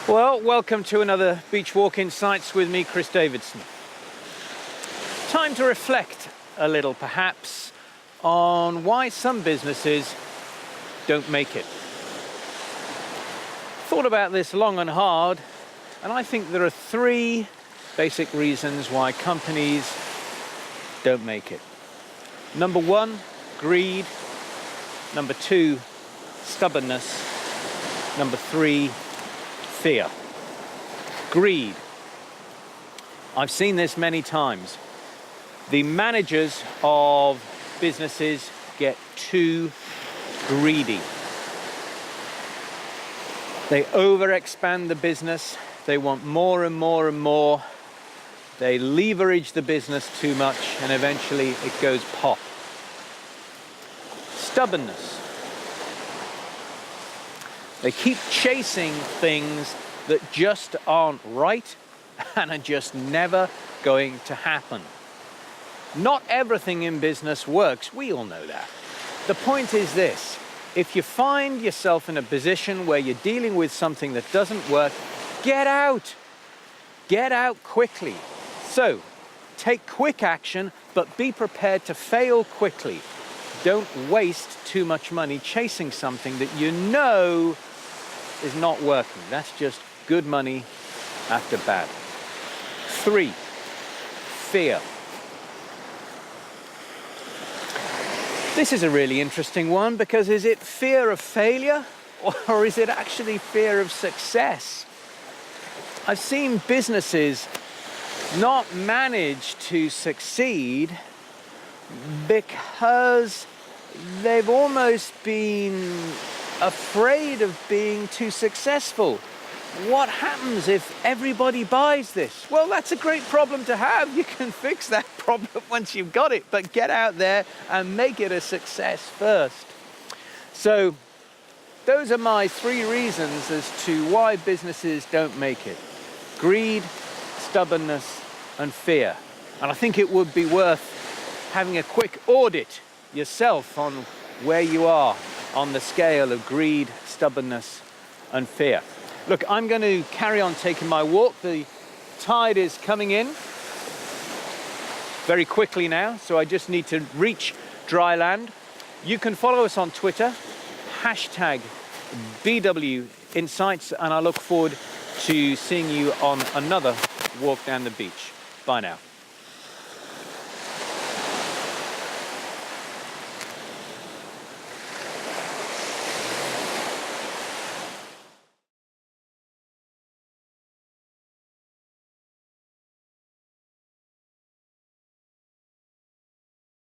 Well, welcome to another Beach Walk Insights with me, Chris Davidson. Time to reflect a little, perhaps, on why some businesses don't make it. Thought about this long and hard, and I think there are three basic reasons why companies don't make it. Number one, greed. Number two, stubbornness. Number three, fear. Greed. I've seen this many times. The managers of businesses get too greedy. They overexpand the business. They want more and more and more. They leverage the business too much, and eventually it goes pop. Stubbornness. They keep chasing things that just aren't right and are just never going to happen. Not everything in business works. We all know that. The point is this: if you find yourself in a position where you're dealing with something that doesn't work, get out. Get out quickly. So, take quick action, but be prepared to fail quickly. Don't waste too much money chasing something that you know is not working. That's just good money after bad. Three, fear. This is a really interesting one, because is it fear of failure or is it actually fear of success? I've seen businesses not manage to succeed because they've almost been afraid of being too successful. What happens if everybody buys this? Well, that's a great problem to have. You can fix that problem once you've got it, but get out there and make it a success first. So those are my three reasons as to why businesses don't make it: greed, stubbornness, and fear. And I think it would be worth having a quick audit yourself on where you are on the scale of greed, stubbornness, and fear. Look, I'm going to carry on taking my walk. The tide is coming in very quickly now, so I just need to reach dry land. You can follow us on Twitter, #BW Insights, and I look forward to seeing you on another walk down the beach. Bye now.